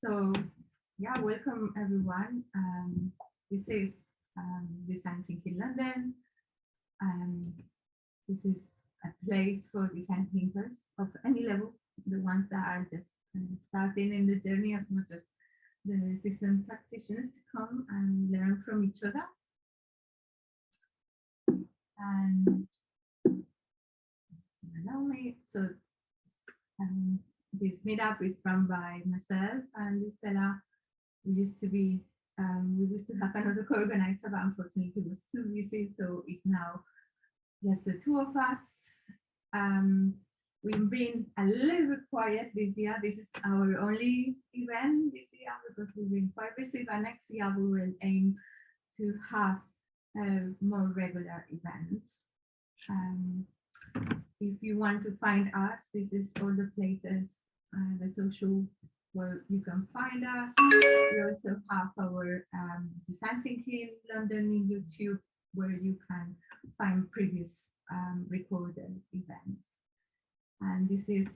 So, yeah, welcome everyone. This is Design Thinking London. This is a place for design thinkers of any level, the ones that are just starting in the journey, as much as the seasoned practitioners, to come and learn from each other. And allow me, so this meetup is run by myself and Lucella. We used to have another co-organizer, but unfortunately he was too busy, so it's now just the two of us. We've been a little bit quiet this year. This is our only event this year because we've been quite busy, but next year we will aim to have more regular events. If you want to find us, this is all the places, the social where you can find us. We also have our Design Thinking London in YouTube, where you can find previous recorded events. And this is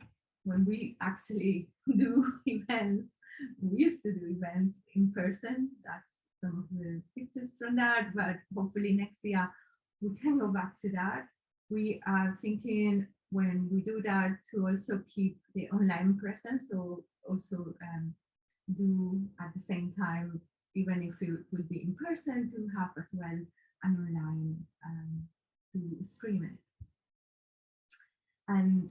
when we actually do events. We used to do events in person. That's some of the pictures from that, but hopefully next year we can go back to that. We are thinking when we do that to also keep the online presence, so also do at the same time, even if it will be in person, to have as well an online to stream it. And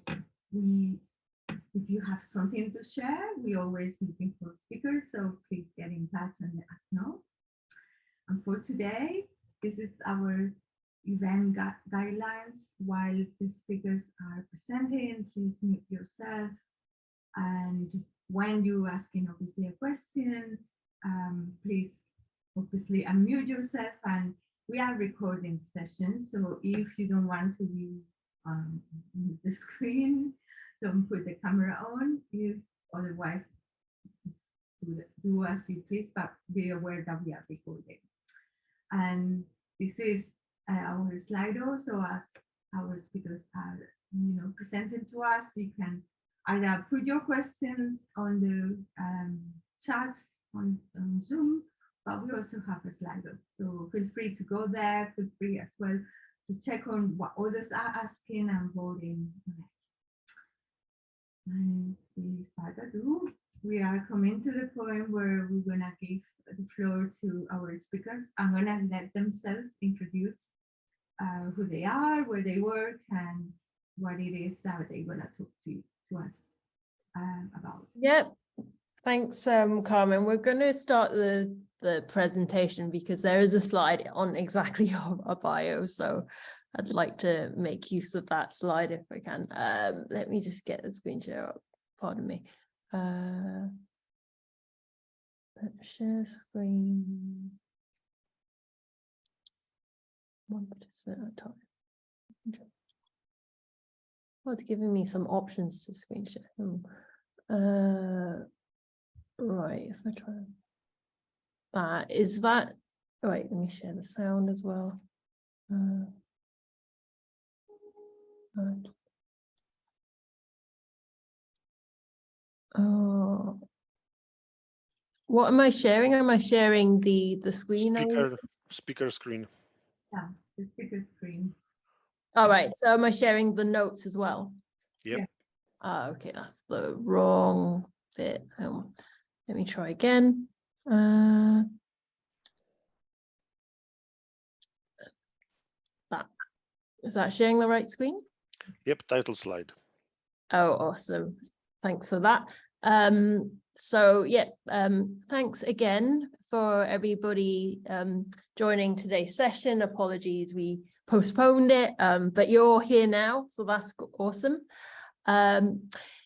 if you have something to share, we always looking for speakers, so please get in touch and let us know. And for today, this is our event guidelines. While the speakers are presenting, please mute yourself. And when you're asking obviously a question, please obviously unmute yourself. And we are recording the session, so if you don't want to be on the screen, don't put the camera on. If otherwise, do as you please, but be aware that we are recording. And this is our Slido. So as our speakers are, presented to us, you can either put your questions on the chat on Zoom, but we also have a Slido. So feel free to go there. Feel free as well to check on what others are asking and voting on it. And without ado, we are coming to the point where we're gonna give the floor to our speakers. I'm gonna let themselves introduce who they are, where they work, and what it is that they're gonna talk to us about. Yep. Thanks, Carmen. We're going to start the presentation because there is a slide on exactly our bio. So I'd like to make use of that slide if I can. Let me just get the screen share up. Pardon me. Let's share screen. 1% at a time. Oh, it's giving me some options to screen share. Right, if I try that, is that right? Let me share the sound as well. What am I sharing? Am I sharing the screen? Speaker screen. Yeah, the speaker screen. All right, so am I sharing the notes as well? Yep. Yeah. Okay, that's the wrong bit. Let me try again. That is that sharing the right screen? Yep, title slide. Oh, awesome. Thanks for that. So yeah, thanks again for everybody joining today's session. Apologies, we postponed it, but you're here now, so that's awesome.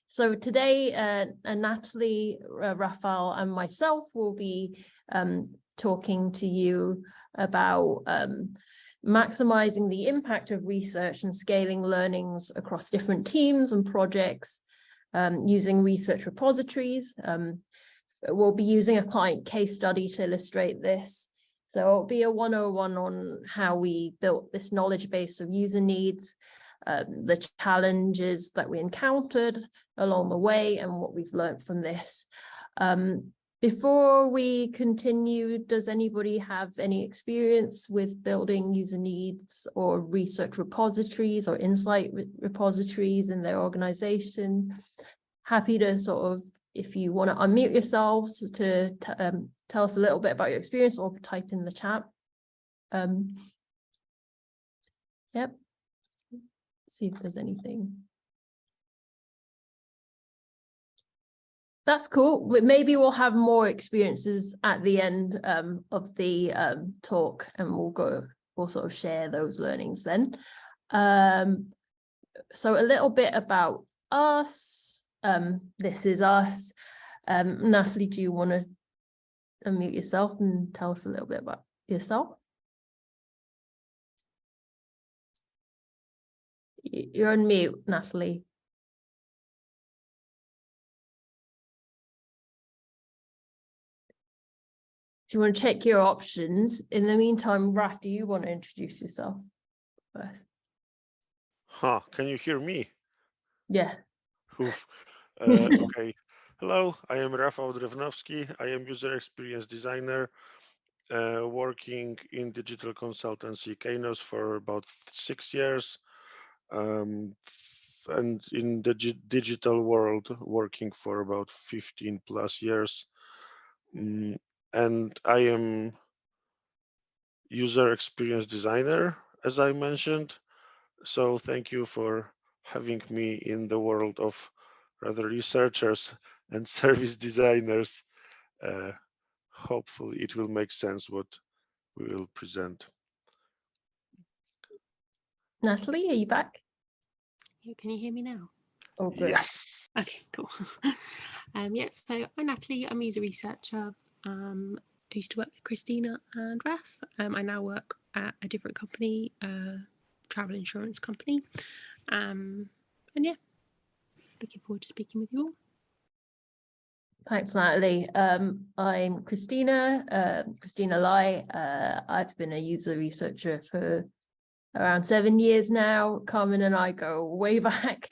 So today, Natalie, Rafael, and myself will be talking to you about maximizing the impact of research and scaling learnings across different teams and projects using research repositories. We'll be using a client case study to illustrate this. So it'll be a 101 on how we built this knowledge base of user needs, the challenges that we encountered along the way and what we've learned from this. Before we continue, does anybody have any experience with building user needs or research repositories or insight repositories in their organization? Happy to sort of, if you want to unmute yourselves to tell us a little bit about your experience, or type in the chat. Yep. See if there's anything. That's cool. Maybe we'll have more experiences at the end of the talk, and we'll sort of share those learnings then. So a little bit about us. This is us. Natalie, do you want to unmute yourself and tell us a little bit about yourself? You're on mute, Natalie. Do you want to check your options? In the meantime, Raf, do you want to introduce yourself first? Can you hear me? Yeah. Okay. Hello, I am Rafał Drewnowski. I am user experience designer working in digital consultancy Kainos for about 6 years. And in the digital world, working for about 15 plus years. And I am user experience designer, as I mentioned. So thank you for having me in the world of rather researchers and service designers. Hopefully it will make sense what we will present. Natalie, are you back? Can you hear me now? Oh, great. Yes. Okay, cool. Yeah, so I'm Natalie. I'm a user researcher. I used to work with Christina and Raf. I now work at a different company, travel insurance company. And yeah, looking forward to speaking with you all. Thanks, Natalie. I'm Christina, Christina Lai. I've been a user researcher for around 7 years now. Carmen and I go way back.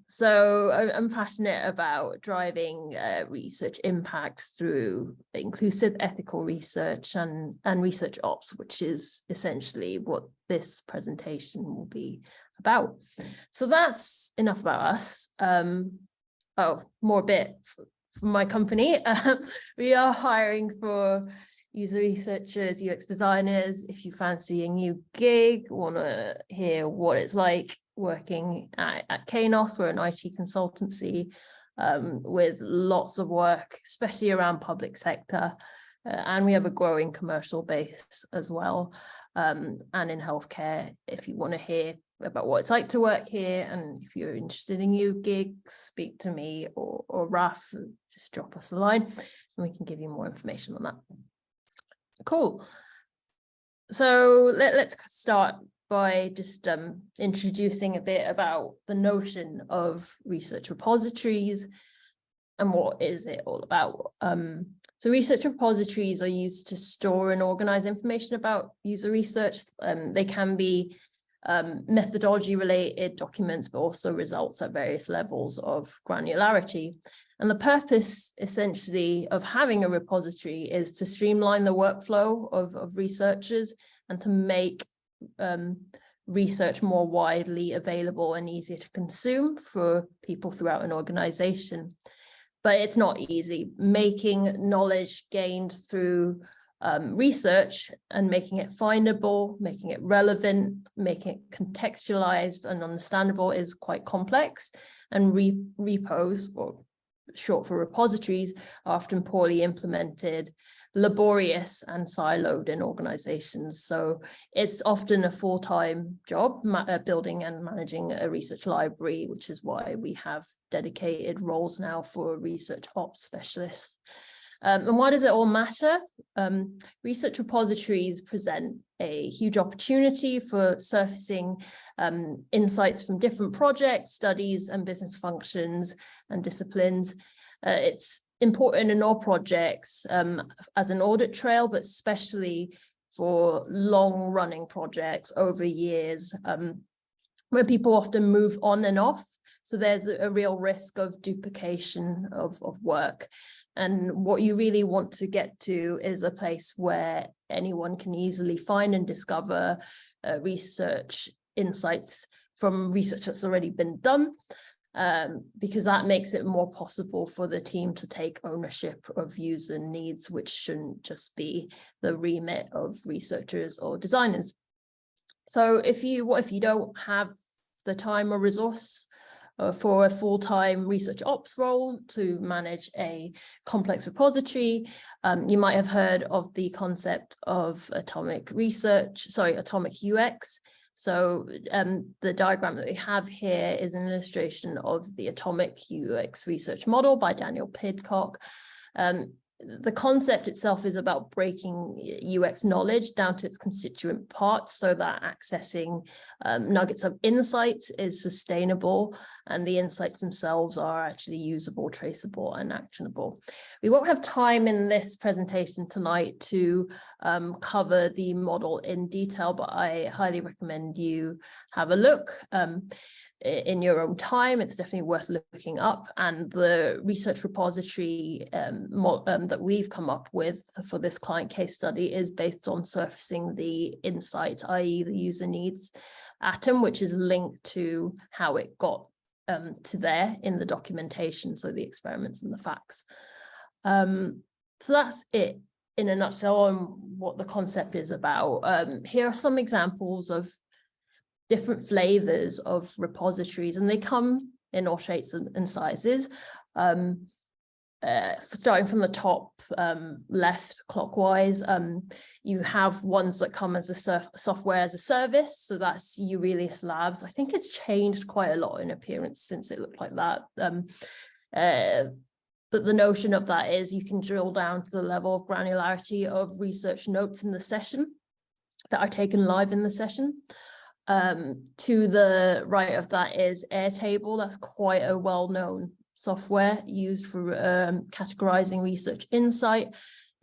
So I'm passionate about driving research impact through inclusive ethical research and research ops, which is essentially what this presentation will be about. So that's enough about us. More a bit from my company. We are hiring for user researchers, UX designers. If you fancy a new gig, want to hear what it's like working at Kainos, we're an IT consultancy with lots of work, especially around public sector. And we have a growing commercial base as well. And in healthcare, if you want to hear about what it's like to work here, and if you're interested in new gigs, speak to me or Raf, just drop us a line and we can give you more information on that. Cool. So let's start by just introducing a bit about the notion of research repositories and what is it all about. So research repositories are used to store and organize information about user research. They can be methodology related documents, but also results at various levels of granularity. And the purpose essentially of having a repository is to streamline the workflow of researchers and to make research more widely available and easier to consume for people throughout an organization. But it's not easy. Making knowledge gained through research and making it findable, making it relevant, making it contextualized and understandable is quite complex. And repos, or short for repositories, are often poorly implemented, laborious and siloed in organizations. So it's often a full-time job building and managing a research library, which is why we have dedicated roles now for research ops specialists. And why does it all matter? Research repositories present a huge opportunity for surfacing insights from different projects, studies, and business functions and disciplines. It's important in all projects as an audit trail, but especially for long-running projects over years, where people often move on and off. So there's a real risk of duplication of work. And what you really want to get to is a place where anyone can easily find and discover research insights from research that's already been done, because that makes it more possible for the team to take ownership of user needs, which shouldn't just be the remit of researchers or designers. So what if you don't have the time or resource for a full-time research ops role to manage a complex repository? You might have heard of the concept of atomic UX. So the diagram that they have here is an illustration of the atomic UX research model by Daniel Pidcock. The concept itself is about breaking UX knowledge down to its constituent parts so that accessing nuggets of insights is sustainable and the insights themselves are actually usable, traceable, and actionable. We won't have time in this presentation tonight to cover the model in detail, but I highly recommend you have a look in your own time. It's definitely worth looking up, and the research repository that we've come up with for this client case study is based on surfacing the insights, i.e. the user needs atom, which is linked to how it got to there in the documentation, so the experiments and the facts. So that's it in a nutshell on what the concept is about. Here are some examples of different flavors of repositories, and they come in all shapes and sizes. Starting from the top left clockwise, you have ones that come as a software as a service. So that's Aurelius Labs. I think it's changed quite a lot in appearance since it looked like that. But the notion of that is you can drill down to the level of granularity of research notes in the session that are taken live in the session. To the right of that is Airtable. That's quite a well-known software used for categorizing research insight.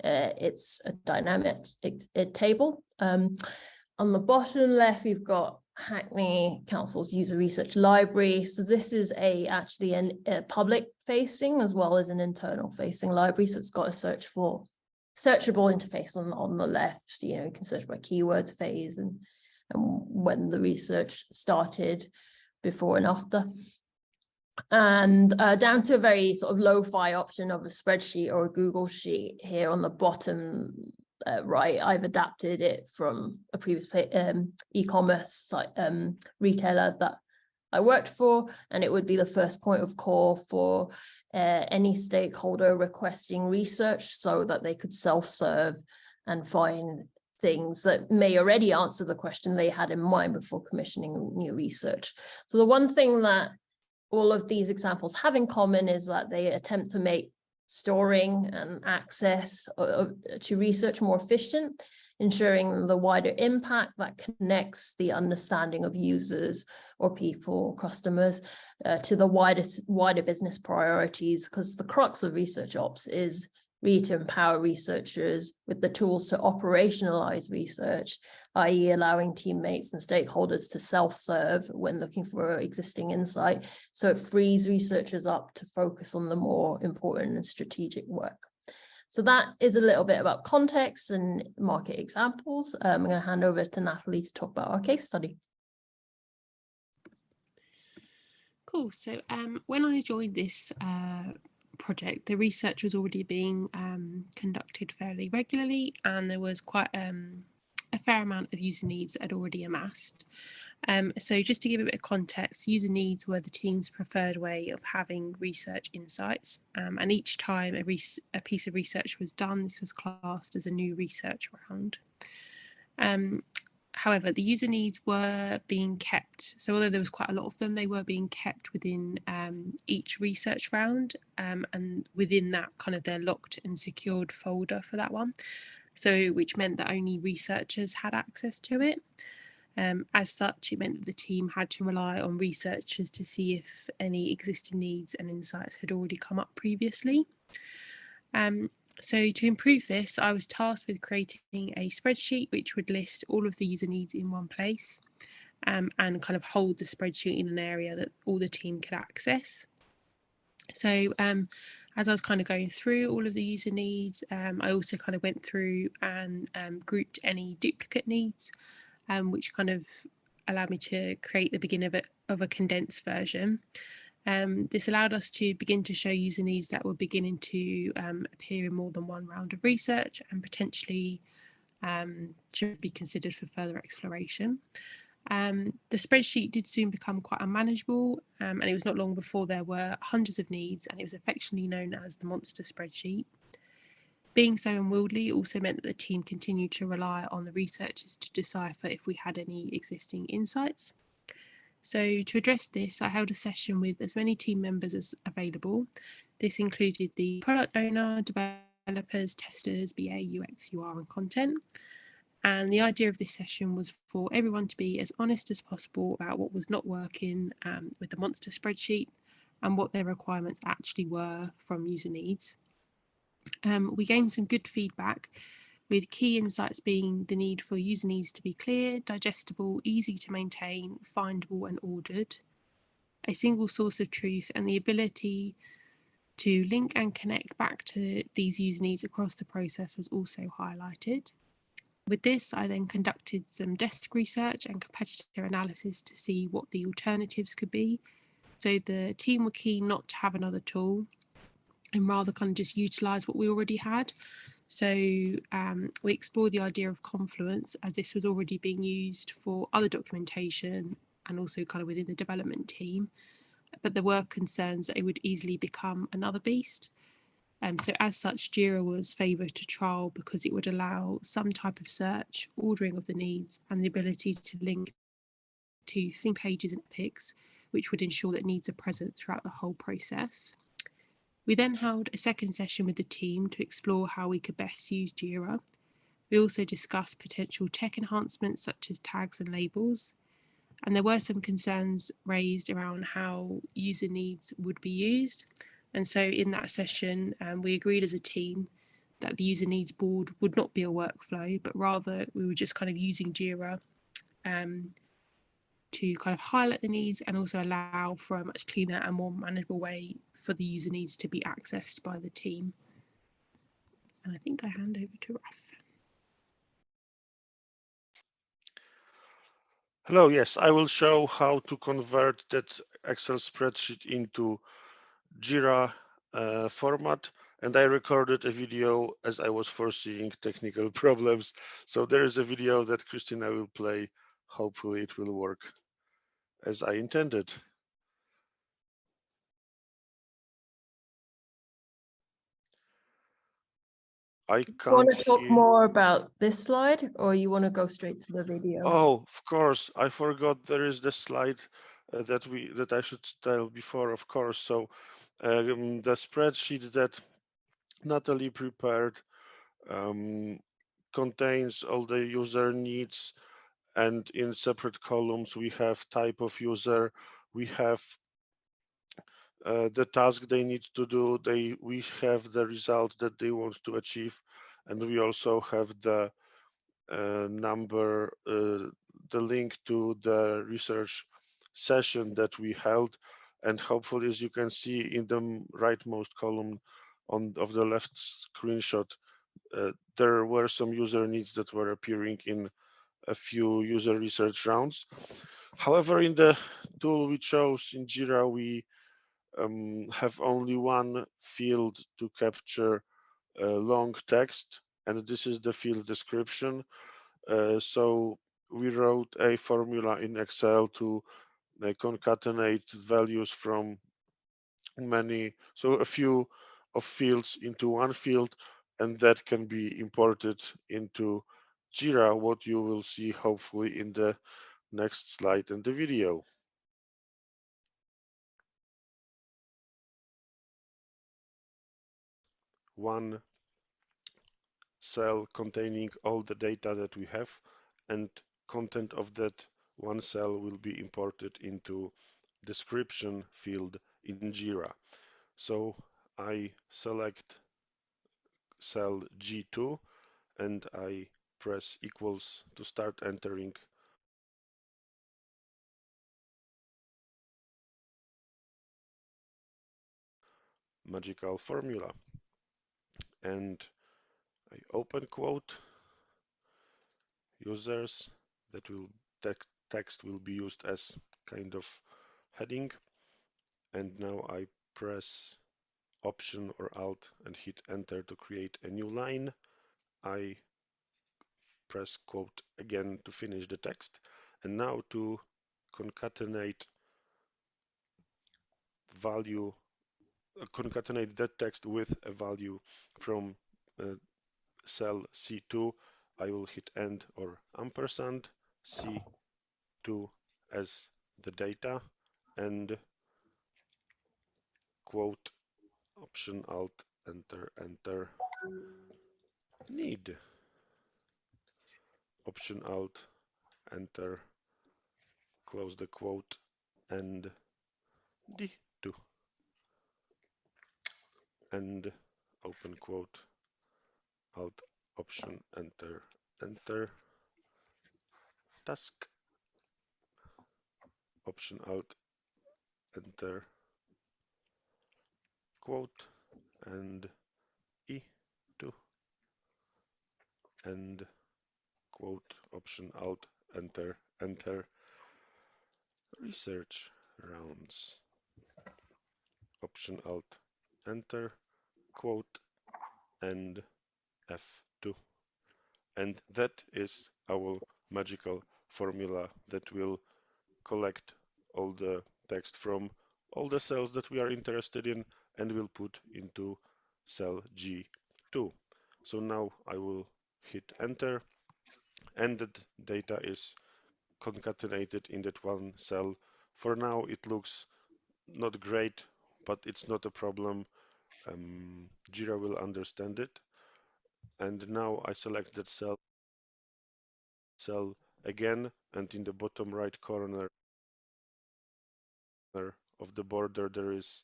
It's a dynamic table. On the bottom left, we've got Hackney Council's user research library. So this is actually a public facing as well as an internal facing library. So it's got a searchable interface on the left. You can search by keywords, phase, and when the research started, before and after. And down to a very sort of lo-fi option of a spreadsheet or a Google sheet here on the bottom right. I've adapted it from a previous e-commerce site retailer that I worked for, and it would be the first point of call for any stakeholder requesting research so that they could self-serve and find things that may already answer the question they had in mind before commissioning new research. So the one thing that all of these examples have in common is that they attempt to make storing and access to research more efficient, ensuring the wider impact that connects the understanding of users or people, customers, to the wider business priorities, because the crux of research ops is really to empower researchers with the tools to operationalize research, i.e. allowing teammates and stakeholders to self-serve when looking for existing insight. So it frees researchers up to focus on the more important and strategic work. So that is a little bit about context and market examples. I'm going to hand over to Natalie to talk about our case study. Cool. So when I joined this project, the research was already being conducted fairly regularly, and there was quite a fair amount of user needs that had already amassed. So just to give a bit of context, user needs were the team's preferred way of having research insights, and each time a piece of research was done, this was classed as a new research round. However, the user needs were being kept. So although there was quite a lot of them, they were being kept within each research round, and within that kind of their locked and secured folder for that one. So which meant that only researchers had access to it. As such, it meant that the team had to rely on researchers to see if any existing needs and insights had already come up previously. So to improve this, I was tasked with creating a spreadsheet which would list all of the user needs in one place, and kind of hold the spreadsheet in an area that all the team could access. So As I was kind of going through all of the user needs, I also kind of went through and grouped any duplicate needs, which kind of allowed me to create the beginning of a condensed version. This allowed us to begin to show user needs that were beginning to appear in more than one round of research and potentially should be considered for further exploration. The spreadsheet did soon become quite unmanageable, and it was not long before there were hundreds of needs, and it was affectionately known as the monster spreadsheet. Being so unwieldy also meant that the team continued to rely on the researchers to decipher if we had any existing insights. So to address this, I held a session with as many team members as available. This included the product owner, developers, testers, BA, UX, UR, and content. And the idea of this session was for everyone to be as honest as possible about what was not working with the monster spreadsheet and what their requirements actually were from user needs. We gained some good feedback, with key insights being the need for user needs to be clear, digestible, easy to maintain, findable and ordered, a single source of truth, and the ability to link and connect back to these user needs across the process was also highlighted. With this, I then conducted some desk research and competitor analysis to see what the alternatives could be. So the team were keen not to have another tool and rather kind of just utilise what we already had. So we explored the idea of Confluence, as this was already being used for other documentation and also kind of within the development team. But there were concerns that it would easily become another beast. So as such, Jira was favoured to trial because it would allow some type of search, ordering of the needs, and the ability to link to theme pages and epics, which would ensure that needs are present throughout the whole process. We then held a second session with the team to explore how we could best use Jira. We also discussed potential tech enhancements such as tags and labels. And there were some concerns raised around how user needs would be used. And so in that session, we agreed as a team that the user needs board would not be a workflow, but rather we were just kind of using Jira to kind of highlight the needs and also allow for a much cleaner and more manageable way for the user needs to be accessed by the team. And I think I hand over to Raf. Hello, yes, I will show how to convert that Excel spreadsheet into Jira format, and I recorded a video as I was foreseeing technical problems. So there is a video that Christina will play. Hopefully it will work as I intended. I Want can't to talk hear. more about this slide, or you want to go straight to the video? Oh, of course, I forgot there is the slide that I should tell before, of course. So the spreadsheet that Natalie prepared contains all the user needs, and in separate columns we have type of user, we have the task they need to do, we have the result that they want to achieve, and we also have the number, the link to the research session that we held. And hopefully, as you can see in the rightmost column of the left screenshot, there were some user needs that were appearing in a few user research rounds. However, in the tool we chose in Jira, we have only one field to capture long text, and this is the field description. So we wrote a formula in Excel to concatenate values from a few of fields into one field, and that can be imported into Jira, what you will see hopefully in the next slide in the video. One cell containing all the data that we have, and content of that one cell will be imported into description field in Jira. So I select cell G2 and I press equals to start entering magical formula. And I open quote users, that will text will be used as kind of heading. And now I press Option or Alt and hit enter to create a new line. I press quote again to finish the text. And now to concatenate concatenate that text with a value from cell C2, I will hit end or ampersand C2 as the data, and quote Option Alt enter need, Option Alt enter, close the quote, and D2 and open quote, Alt Option enter task, Option Alt enter quote, and E2 and quote Option Alt enter research rounds, Option Alt enter quote and F2. And that is our magical formula that will collect all the text from all the cells that we are interested in and will put into cell G2. So now I will hit enter, and that data is concatenated in that one cell. For now it looks not great, but it's not a problem. Jira will understand it. And now I select that cell again, and in the bottom right corner of the border there is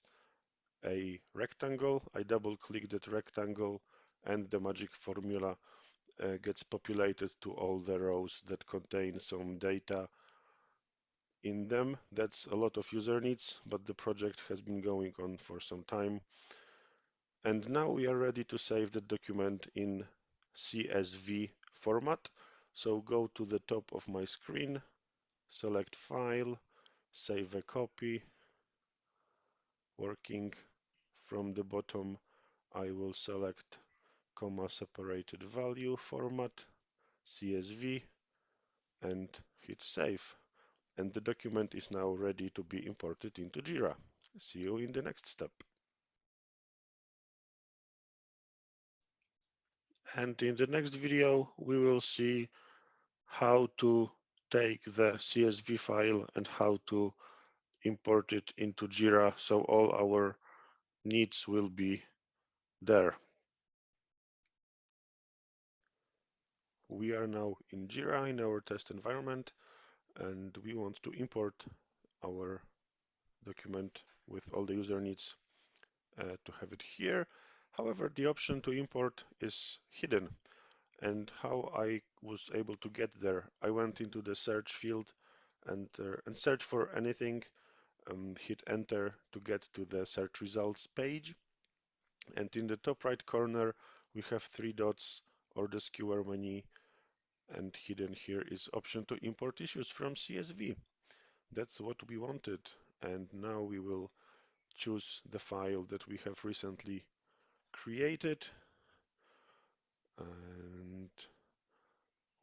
a rectangle. I double click that rectangle and the magic formula gets populated to all the rows that contain some data in them. That's a lot of user needs, but the project has been going on for some time. And now we are ready to save the document in CSV format. So go to the top of my screen, select File, Save a Copy. Working from the bottom, I will select comma separated value format, CSV, and hit Save. And the document is now ready to be imported into Jira. See you in the next step. And in the next video, we will see how to take the CSV file and how to import it into Jira, so all our needs will be there. We are now in Jira in our test environment, and we want to import our document with all the user needs to have it here. However, the option to import is hidden. And how I was able to get there, I went into the search field and search for anything, hit enter to get to the search results page. And in the top right corner, we have 3 dots or the skewer menu, and hidden here is option to import issues from CSV. That's what we wanted. And now we will choose the file that we have recently created, and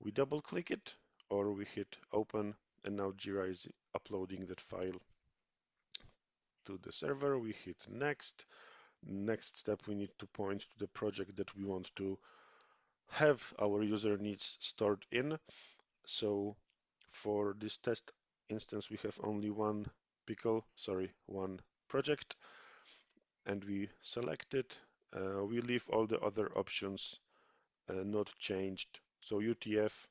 we double click it or we hit open, and now Jira is uploading that file to the server. We hit next. Next step, we need to point to the project that we want to have our user needs stored in. So for this test instance, we have only one one project, and we select it. We leave all the other options not changed. So UTF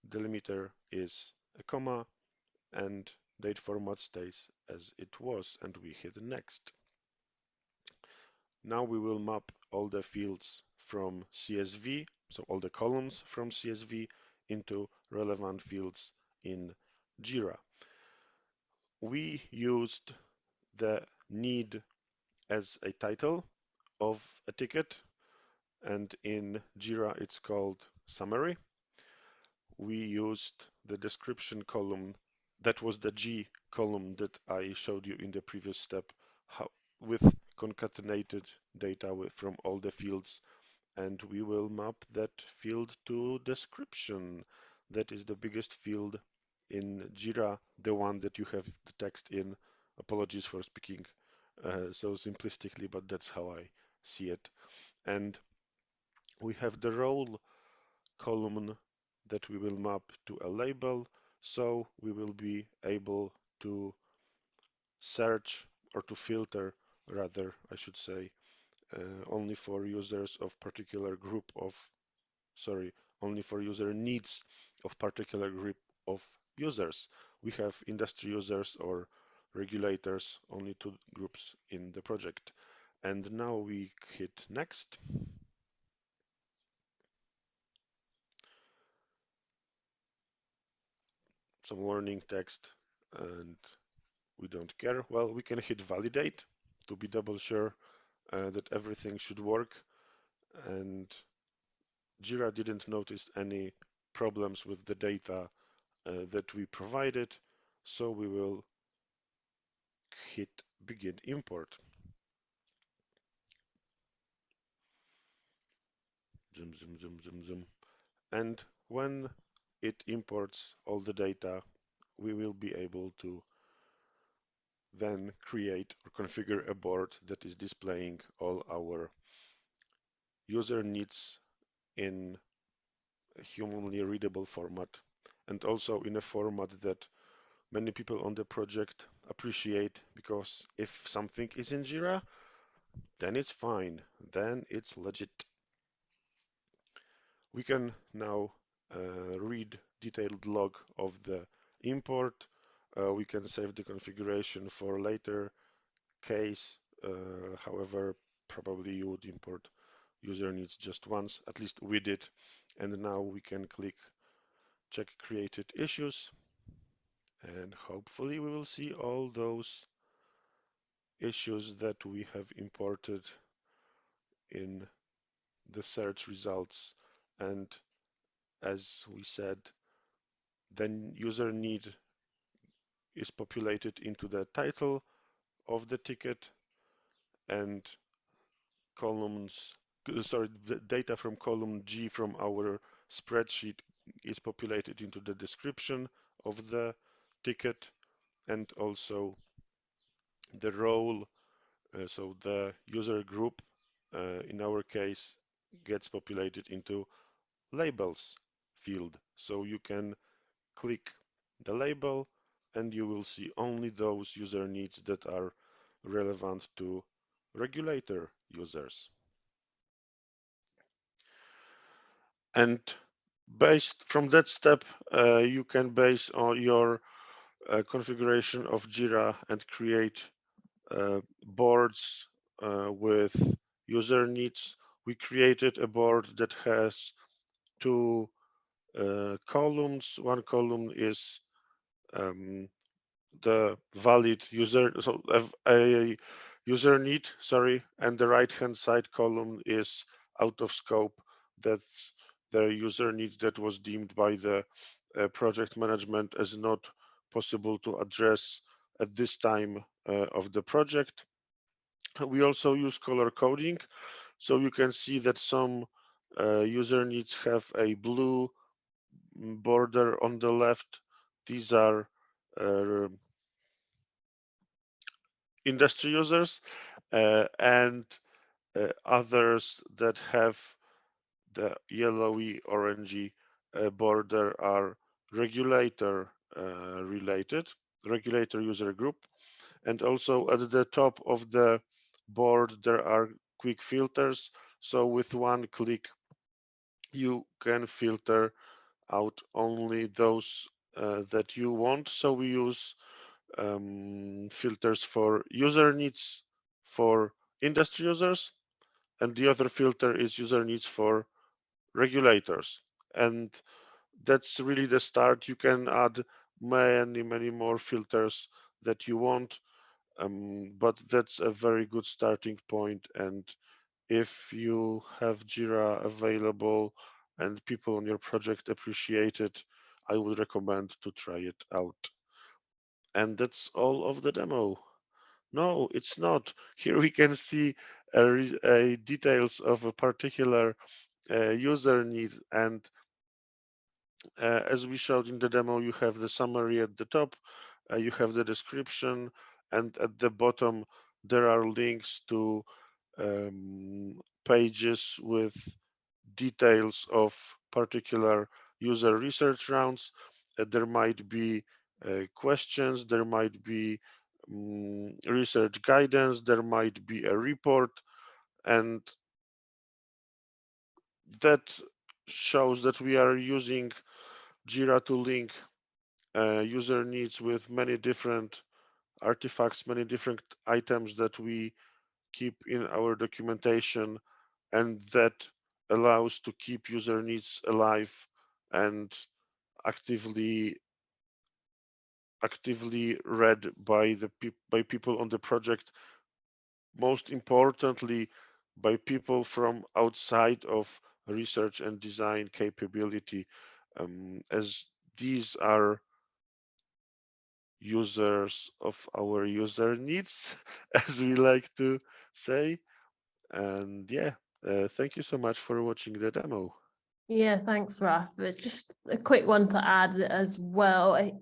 delimiter is a comma, and date format stays as it was, and we hit next. Now we will map all the fields from CSV, so all the columns from CSV, into relevant fields in Jira. We used the need as a title of a ticket, and in Jira it's called summary. We used the description column, that was the G column that I showed you in the previous step, with concatenated data from all the fields, and we will map that field to description. That is the biggest field in Jira, the one that you have the text in. Apologies for speaking so simplistically, but that's how I see it. And we have the role column that we will map to a label, so we will be able to search, or to filter rather, I should say, only for users of particular group of, only for user needs of particular group of users. We have industry users or regulators, only two groups in the project. And now we hit next. Some warning text, and we don't care. Well, we can hit validate to be double sure that everything should work, and Jira didn't notice any problems with the data that we provided, so we will hit begin import. Zoom, zoom, zoom, zoom, zoom. And when it imports all the data, we will be able to then create or configure a board that is displaying all our user needs in a humanly readable format, and also in a format that many people on the project appreciate, because if something is in Jira, then it's fine, then it's legit. We can now read detailed log of the import. We can save the configuration for later case. However, probably you would import user needs just once, at least we did. And now we can click check created issues, and hopefully we will see all those issues that we have imported in the search results. And as we said, then user need is populated into the title of the ticket, and columns, the data from column G from our spreadsheet is populated into the description of the ticket, and also the role, so the user group in our case gets populated into labels field. So you can click the label and you will see only those user needs that are relevant to regulator users. And based from that step, you can base on your configuration of Jira and create boards with user needs. We created a board that has two columns. One column is the valid user, so a user need, and the right hand side column is out of scope. That's the user need that was deemed by the project management as not possible to address at this time of the project. We also use color coding, so you can see that some user needs have a blue border on the left. These are industry users, and others that have the yellowy orangey border are regulator regulator user group. And also at the top of the board there are quick filters, so with one click you can filter out only those that you want. So we use filters for user needs for industry users, and the other filter is user needs for regulators. And that's really the start. You can add many more filters that you want. But that's a very good starting point. And if you have Jira available and people on your project appreciate it, I would recommend to try it out. And that's all of the demo. No, it's not. Here we can see details of a particular user need. And as we showed in the demo, you have the summary at the top, you have the description, and at the bottom, there are links to pages with details of particular user research rounds. There might be questions, there might be research guidance, there might be a report, and that shows that we are using Jira to link user needs with many different artifacts, many different items that we keep in our documentation, and that allows to keep user needs alive and actively read by people on the project. Most importantly, by people from outside of research and design capability, as these are users of our user needs, as we like to say. And yeah, thank you so much for watching the demo. Yeah, thanks, Raf. But just a quick one to add as well.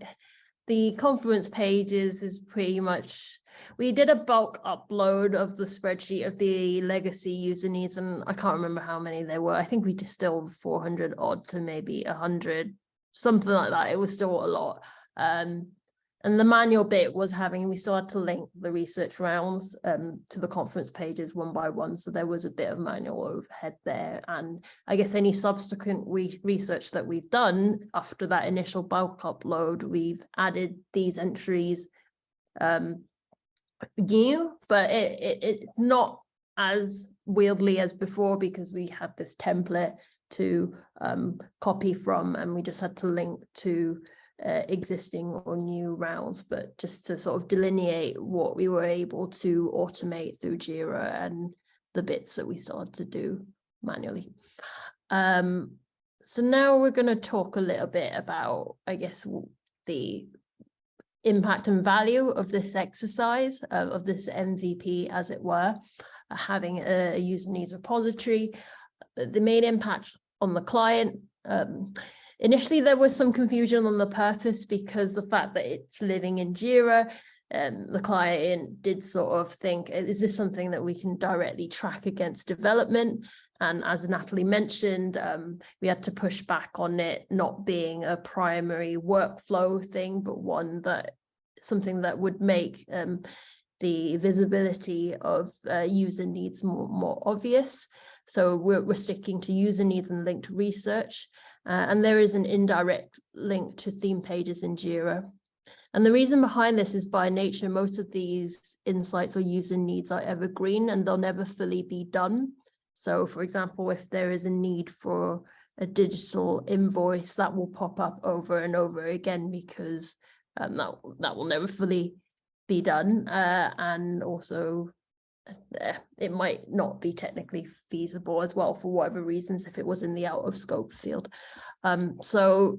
The Confluence pages is pretty much, we did a bulk upload of the spreadsheet of the legacy user needs, and I can't remember how many there were. I think we distilled 400 odd to maybe 100, something like that. It was still a lot. And the manual bit was we still had to link the research rounds to the Confluence pages one by one. So there was a bit of manual overhead there. And I guess any subsequent research that we've done after that initial bulk upload, we've added these entries new, but it's not as wieldly as before because we had this template to copy from, and we just had to link to existing or new rounds, but just to sort of delineate what we were able to automate through Jira and the bits that we still had to do manually. So now we're going to talk a little bit about, I guess, the impact and value of this exercise, of this MVP, as it were, having a user needs repository. The main impact on the client. Initially, there was some confusion on the purpose because the fact that it's living in Jira, the client did sort of think, is this something that we can directly track against development? And as Natalie mentioned, we had to push back on it not being a primary workflow thing, but something that would make the visibility of user needs more obvious. So we're sticking to user needs and linked research. And there is an indirect link to theme pages in Jira. And the reason behind this is by nature, most of these insights or user needs are evergreen and they'll never fully be done. So for example, if there is a need for a digital invoice, that will pop up over and over again because that will never fully be done. And also it might not be technically feasible as well for whatever reasons if it was in the out of scope field. So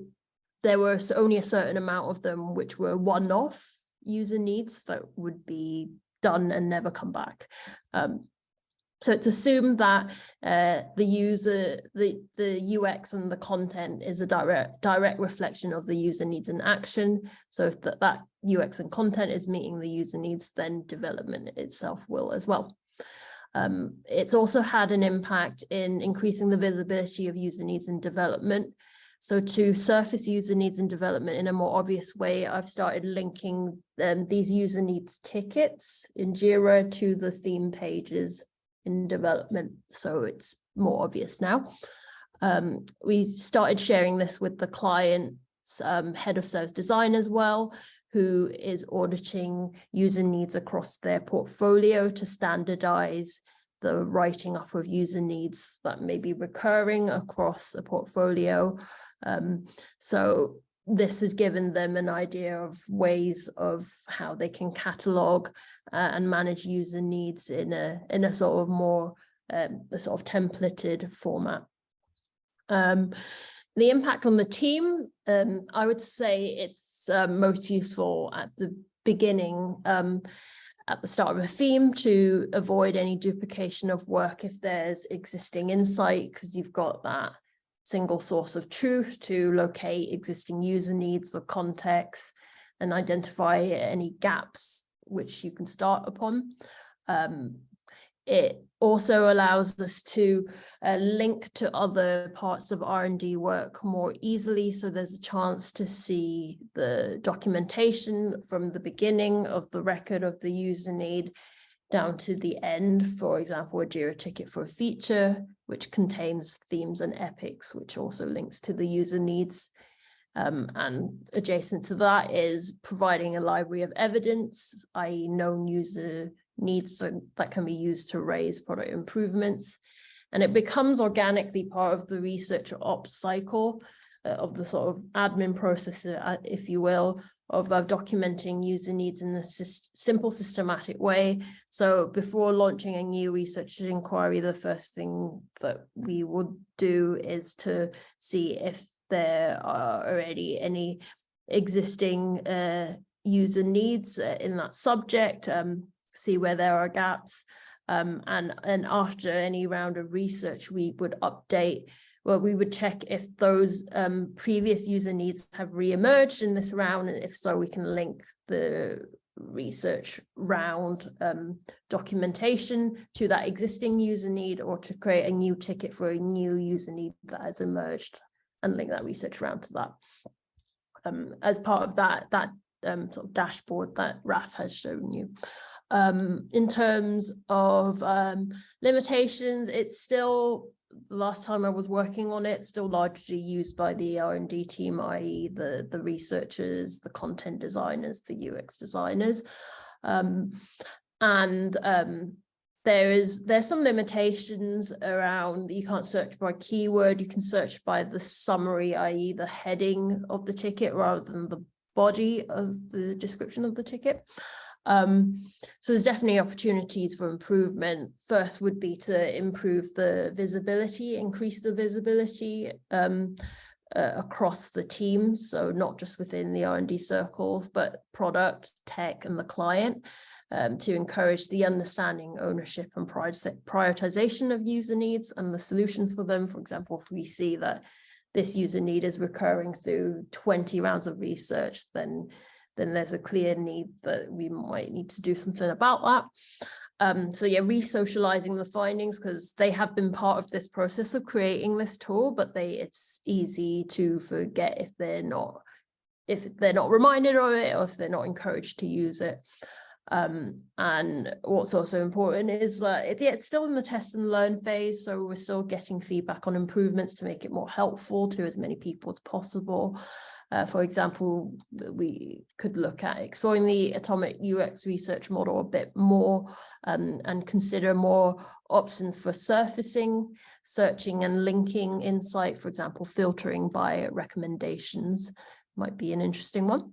there were only a certain amount of them which were one-off user needs that would be done and never come back. So it's assumed that the UX and the content is a direct reflection of the user needs in action. So if that UX and content is meeting the user needs, then development itself will as well. It's also had an impact in increasing the visibility of user needs in development. So to surface user needs in development in a more obvious way, I've started linking these user needs tickets in Jira to the theme pages in development. So it's more obvious now. We started sharing this with the client's head of service design as well, who is auditing user needs across their portfolio to standardize the writing up of user needs that may be recurring across a portfolio. So this has given them an idea of ways of how they can catalog and manage user needs in a sort of more a sort of templated format. The impact on the team, I would say it's most useful at the beginning, at the start of a theme, to avoid any duplication of work if there's existing insight, because you've got that single source of truth to locate existing user needs, the context, and identify any gaps which you can start upon. It also allows us to link to other parts of R&D work more easily. So there's a chance to see the documentation from the beginning of the record of the user need down to the end. For example, a JIRA ticket for a feature, which contains themes and epics, which also links to the user needs. And adjacent to that is providing a library of evidence, i.e. known user needs that can be used to raise product improvements. And it becomes organically part of the research ops cycle of the sort of admin process, if you will, of documenting user needs in a simple, systematic way. So before launching a new research inquiry, the first thing that we would do is to see if there are already any existing user needs in that subject, see where there are gaps, and after any round of research, we would update. Well, we would check if those previous user needs have re-emerged in this round, and if so, we can link the research round documentation to that existing user need, or to create a new ticket for a new user need that has emerged and link that research round to that. As part of that sort of dashboard that Raf has shown you. In terms of limitations, it's still, the last time I was working on it, still largely used by the R&D team, i.e. the researchers, the content designers, the UX designers. There's some limitations around, you can't search by keyword, you can search by the summary, i.e. the heading of the ticket rather than the body of the description of the ticket. So there's definitely opportunities for improvement. First would be to improve the visibility, increase the visibility across the teams. So not just within the R&D circles, but product, tech, and the client, to encourage the understanding, ownership, and prioritization of user needs and the solutions for them. For example, if we see that this user need is recurring through 20 rounds of research, then there's a clear need that we might need to do something about that. So yeah, re-socializing the findings, because they have been part of this process of creating this tool, but it's easy to forget if they're not reminded of it, or if they're not encouraged to use it. And what's also important is that it's still in the test and learn phase, so we're still getting feedback on improvements to make it more helpful to as many people as possible. For example, we could look at exploring the atomic UX research model a bit more, and consider more options for surfacing, searching, and linking insight. For example, filtering by recommendations might be an interesting one.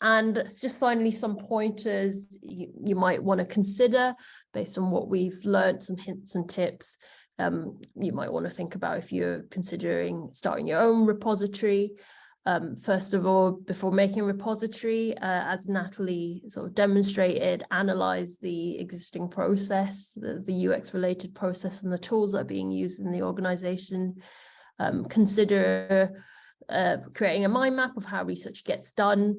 And just finally, some pointers you might want to consider based on what we've learned, some hints and tips. You might want to think about if you're considering starting your own repository. First of all, before making a repository, as Natalie sort of demonstrated, analyze the existing process, the UX related process, and the tools that are being used in the organization. Consider creating a mind map of how research gets done,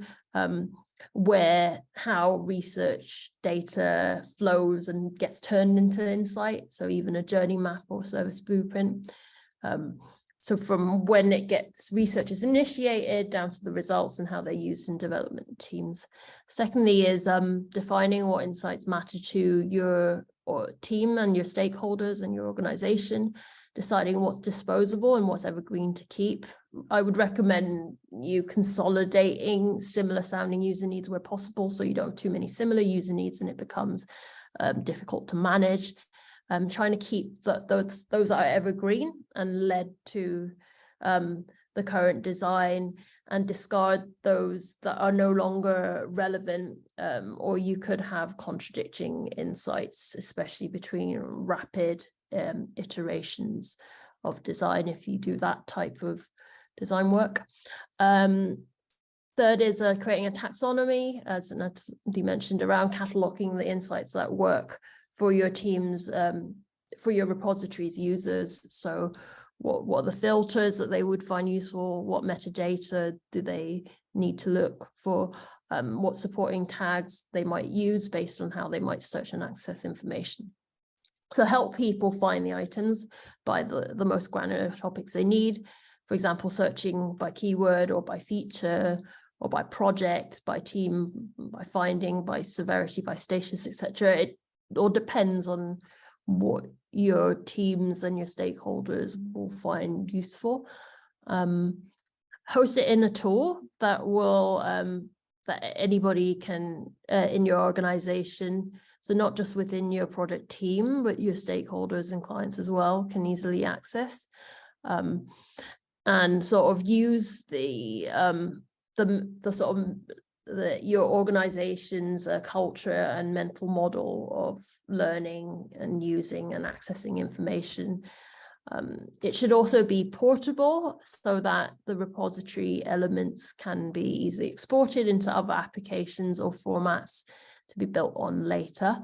how research data flows and gets turned into insight. So even a journey map or service blueprint. So from when research is initiated down to the results and how they're used in development teams. Secondly is defining what insights matter to your team and your stakeholders and your organization, deciding what's disposable and what's evergreen to keep. I would recommend you consolidating similar sounding user needs where possible, so you don't have too many similar user needs and it becomes difficult to manage. Trying to keep those that are evergreen and led to the current design and discard those that are no longer relevant, or you could have contradicting insights, especially between rapid iterations of design if you do that type of design work. Third is creating a taxonomy, as Natalie mentioned, around cataloging the insights that work for your teams, for your repositories users. So what are the filters that they would find useful? What metadata do they need to look for? What supporting tags they might use based on how they might search and access information. So help people find the items by the most granular topics they need. For example, searching by keyword or by feature, or by project, by team, by finding, by severity, by status, etc. It all depends on what your teams and your stakeholders will find useful. Host it in a tool that will that anybody can in your organization, so not just within your project team, but your stakeholders and clients as well can easily access, and sort of use your organization's culture and mental model of learning and using and accessing information. It should also be portable so that the repository elements can be easily exported into other applications or formats to be built on later.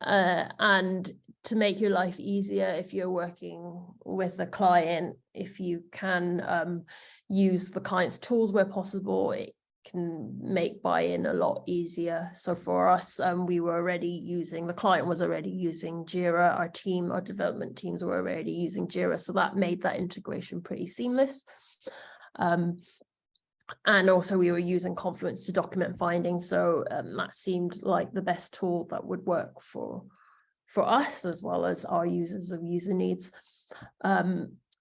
And to make your life easier, if you're working with a client, if you can use the client's tools where possible, it can make buy-in a lot easier. So for us, the client was already using Jira, our development teams were already using Jira, so that made that integration pretty seamless. And also we were using Confluence to document findings, so that seemed like the best tool that would work for us as well as our users of user needs.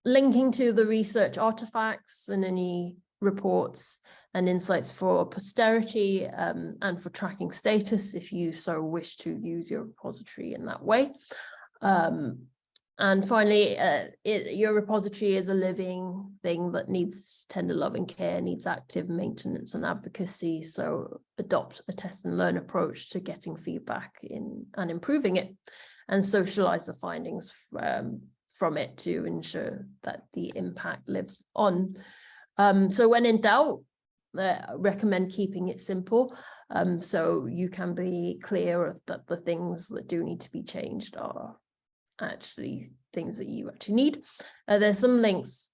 Linking to the research artifacts and any reports and insights for posterity, and for tracking status if you so wish to use your repository in that way. And finally, your repository is a living thing that needs tender loving care, needs active maintenance and advocacy. So adopt a test and learn approach to getting feedback and improving it, and socialize the findings from it to ensure that the impact lives on. So when in doubt, recommend keeping it simple, so you can be clear that the things that do need to be changed are actually things that you actually need. There's some links.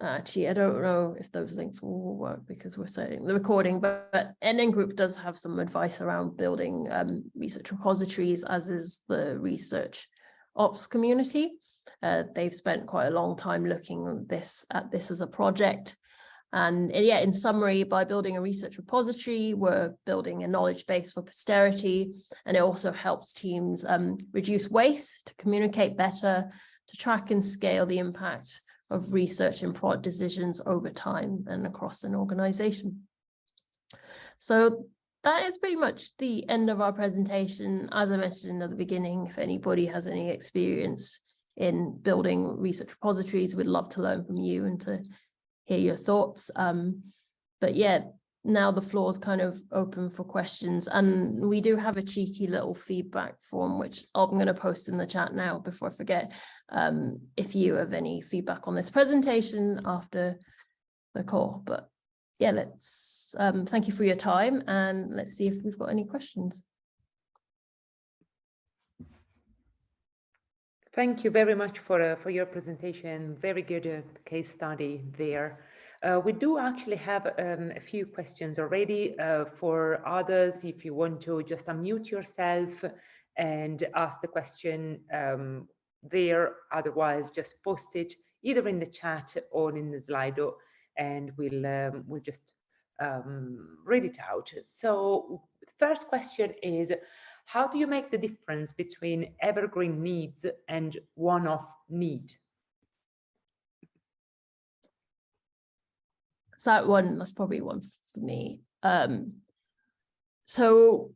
Actually, I don't know if those links will work because we're setting the recording, but NN Group does have some advice around building research repositories, as is the research ops community. They've spent quite a long time looking at this as a project. And yeah, in summary, by building a research repository, we're building a knowledge base for posterity, and it also helps teams reduce waste, communicate better, to track and scale the impact of research and product decisions over time and across an organization. So that is pretty much the end of our presentation. As I mentioned at the beginning, if anybody has any experience in building research repositories, we'd love to learn from you and to hear your thoughts. But yeah, now the floor is kind of open for questions, and we do have a cheeky little feedback form which I'm going to post in the chat now before I forget. If you have any feedback on this presentation after the call. But yeah, let's thank you for your time, and let's see if we've got any questions. Thank you very much for your presentation. Very good case study there. We do actually have a few questions already. For others, if you want to just unmute yourself and ask the question there, otherwise just post it either in the chat or in the Slido, and we'll just read it out. So the first question is, how do you make the difference between evergreen needs and one-off need? So that's probably one for me. So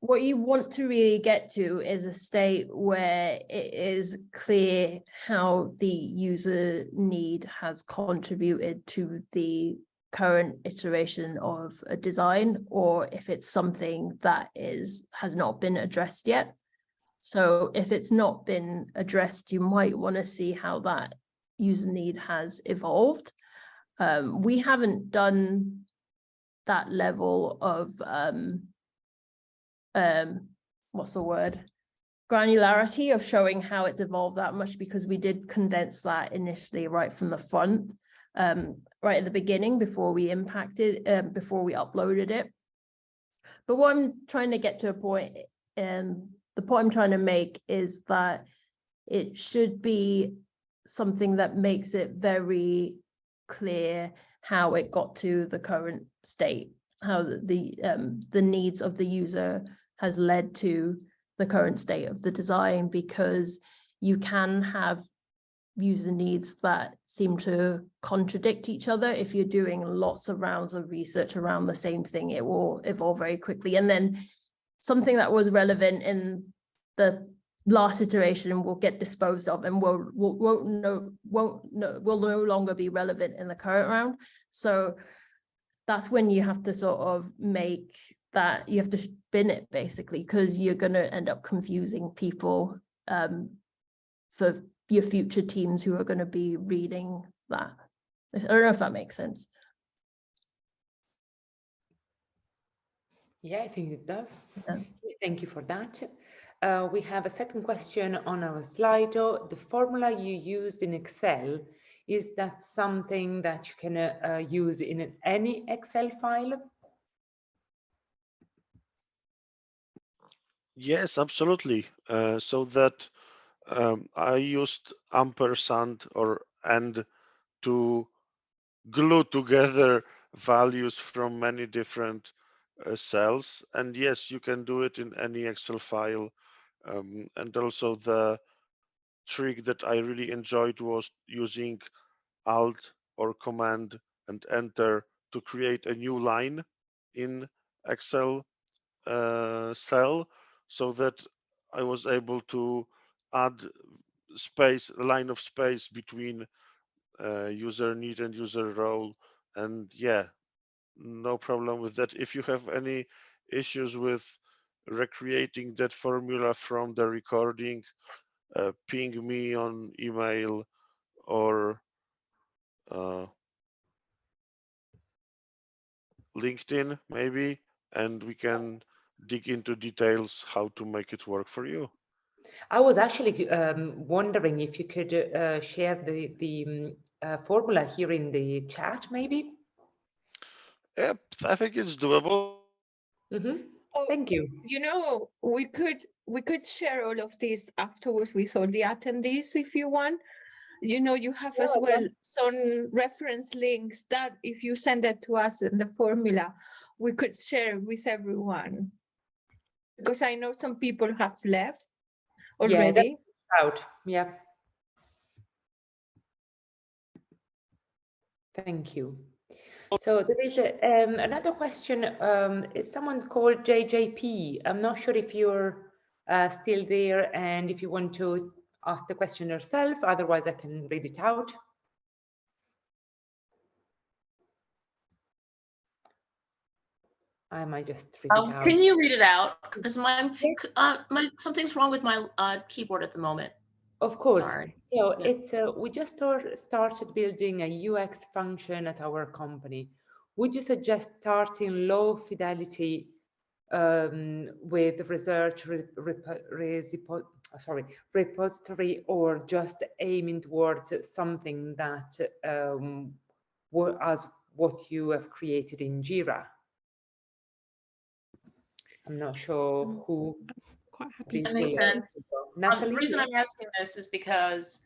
what you want to really get to is a state where it is clear how the user need has contributed to the current iteration of a design, or if it's something that has not been addressed yet. So if it's not been addressed, you might want to see how that user need has evolved. We haven't done that level of what's the word, granularity of showing how it's evolved that much, because we did condense that initially right from the front, right at the beginning before we before we uploaded it. But what I'm trying to get to a point, and the point I'm trying to make is that it should be something that makes it very clear how it got to the current state, how the needs of the user has led to the current state of the design, because you can have user needs that seem to contradict each other. If you're doing lots of rounds of research around the same thing, it will evolve very quickly. And then something that was relevant in the last iteration will get disposed of and will no longer be relevant in the current round. So that's when you have to sort of make that, you have to spin it basically, because you're going to end up confusing people for your future teams who are going to be reading that. I don't know if that makes sense. Yeah, I think it does. Yeah. Thank you for that. We have a second question on our Slido. The formula you used in Excel, is that something that you can use in any Excel file? Yes, absolutely. So that I used ampersand or and to glue together values from many different cells. And yes, you can do it in any Excel file. And also the trick that I really enjoyed was using Alt or Command and Enter to create a new line in Excel cell, so that I was able to add a line of space between user need and user role. And yeah, no problem with that. If you have any issues with recreating that formula from the recording, ping me on email or LinkedIn maybe, and we can dig into details how to make it work for you. I was actually wondering if you could share the formula here in the chat, maybe. Yep, I think it's doable. Oh, Thank you. you know, we could share all of this afterwards with all the attendees if you want. You know, you have as well some reference links that if you send it to us in the formula, we could share with everyone. Because I know some people have left Yeah, that's already. out. Yeah. Thank you. So there is another question. Is someone called JJP? I'm not sure if you're still there and if you want to ask the question yourself. Otherwise, I can read it out. I might just read it out. Can you read it out? Because something's wrong with my keyboard at the moment. Of course. Sorry. So Yeah. it's we just started building a UX function at our company. Would you suggest starting low fidelity with research repository, or just aiming towards something that as what you have created in Jira? I'm not sure who. Quite happy That to makes sense. Natalie? The reason I'm asking this is because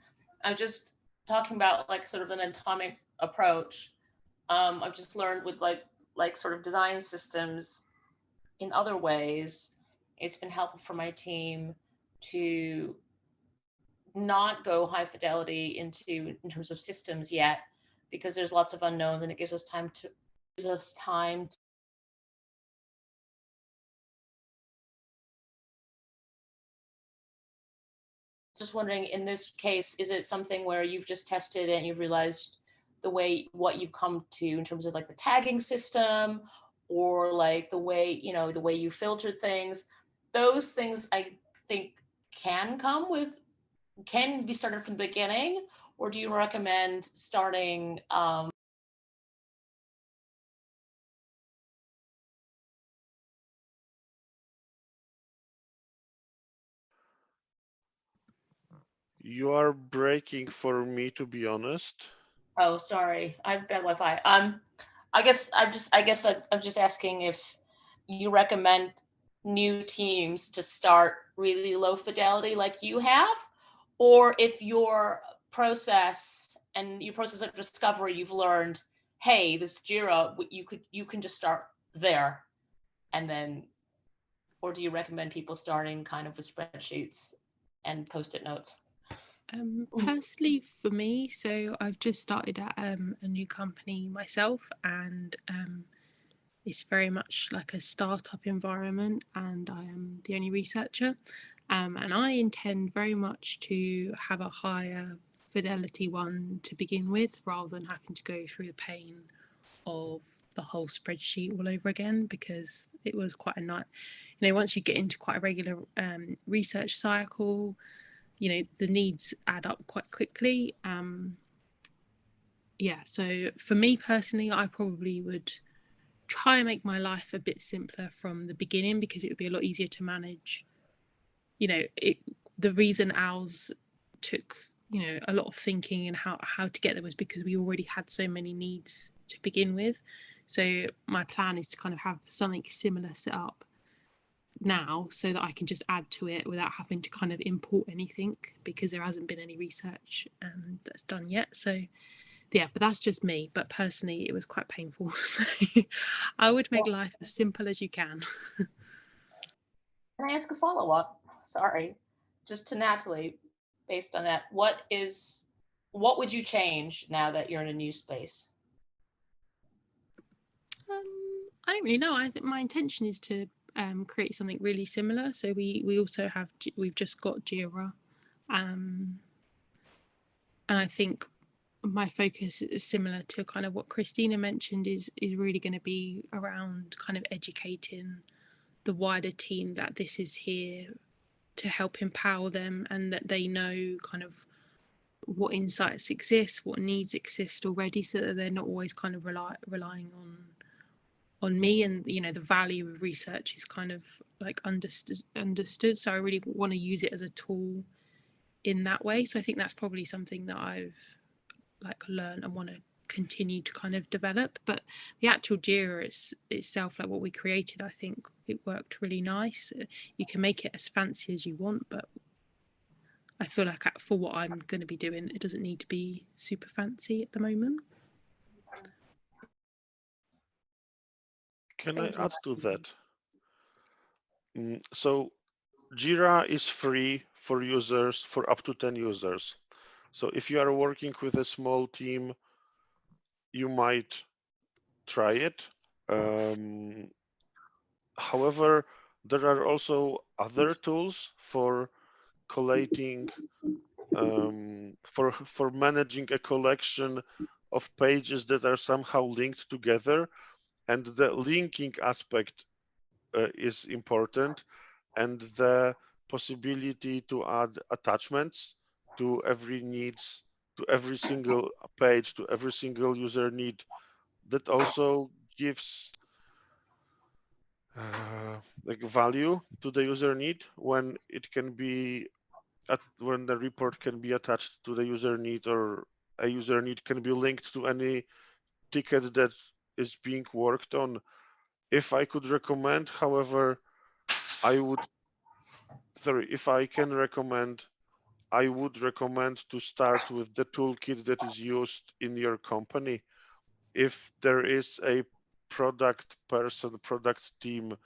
I'm just talking about like sort of an atomic approach. I've just learned with like sort of design systems in other ways, it's been helpful for my team to not go high fidelity in terms of systems yet, because there's lots of unknowns, and it gives us time to just wondering, in this case, is it something where you've just tested and you've realized what you've come to in terms of like the tagging system, or like the way you filtered things? Those things I think can be started from the beginning, or do you recommend starting You are breaking for me, to be honest. Oh, sorry, I've bad Wi-Fi. I guess I'm just asking if you recommend new teams to start really low fidelity like you have, or if your process of discovery, you've learned, hey, this Jira, you can just start there, and then, or do you recommend people starting kind of with spreadsheets and post-it notes? Personally, for me, so I've just started at a new company myself, and it's very much like a startup environment, and I am the only researcher. And I intend very much to have a higher fidelity one to begin with, rather than having to go through the pain of the whole spreadsheet all over again, because it was quite a night. Once you get into quite a regular research cycle, the needs add up quite quickly. So for me personally, I probably would try and make my life a bit simpler from the beginning, because it would be a lot easier to manage. The reason ours took a lot of thinking and how to get there was because we already had so many needs to begin with. So my plan is to kind of have something similar set up now, so that I can just add to it without having to kind of import anything, because there hasn't been any research that's done yet. So yeah, but that's just me. But personally, it was quite painful. So I would make life as simple as you can. Can I ask a follow-up? Sorry, just to Natalie, based on that, what would you change now that you're in a new space? I don't really know. I think my intention is to create something really similar. So we've just got Jira, and I think my focus is similar to kind of what Christina mentioned, is really going to be around kind of educating the wider team that this is here to help empower them, and that they know kind of what insights exist, what needs exist already, so that they're not always kind of relying on me. And the value of research is kind of like understood. So I really want to use it as a tool in that way. So I think that's probably something that I've like learned and want to continue to kind of develop. But the actual Jira itself, like what we created, I think it worked really nice. You can make it as fancy as you want, but I feel like for what I'm going to be doing, it doesn't need to be super fancy at the moment. Can I add to that? So Jira is free for users, for up to 10 users. So if you are working with a small team, you might try it. However, there are also other tools for collating, for managing a collection of pages that are somehow linked together, and the linking aspect is important, and the possibility to add attachments to every single page, to every single user need. That also gives like value to the user need when it can be when the report can be attached to the user need, or a user need can be linked to any ticket that is being worked on. If I could recommend, however, if I can recommend, I would recommend to start with the toolkit that is used in your company. If there is a product person, product team,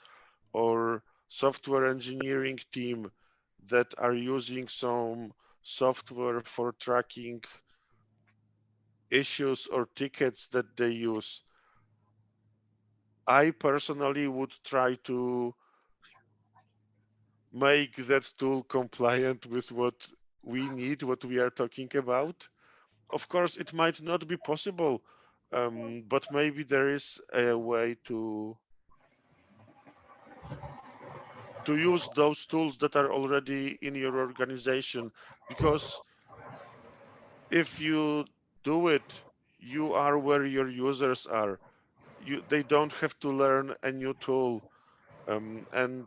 or software engineering team that are using some software for tracking issues or tickets that they use, I personally would try to make that tool compliant with what we need, what we are talking about. Of course, it might not be possible, but maybe there is a way to use those tools that are already in your organization, because if you do it, you are where your users are. They don't have to learn a new tool, and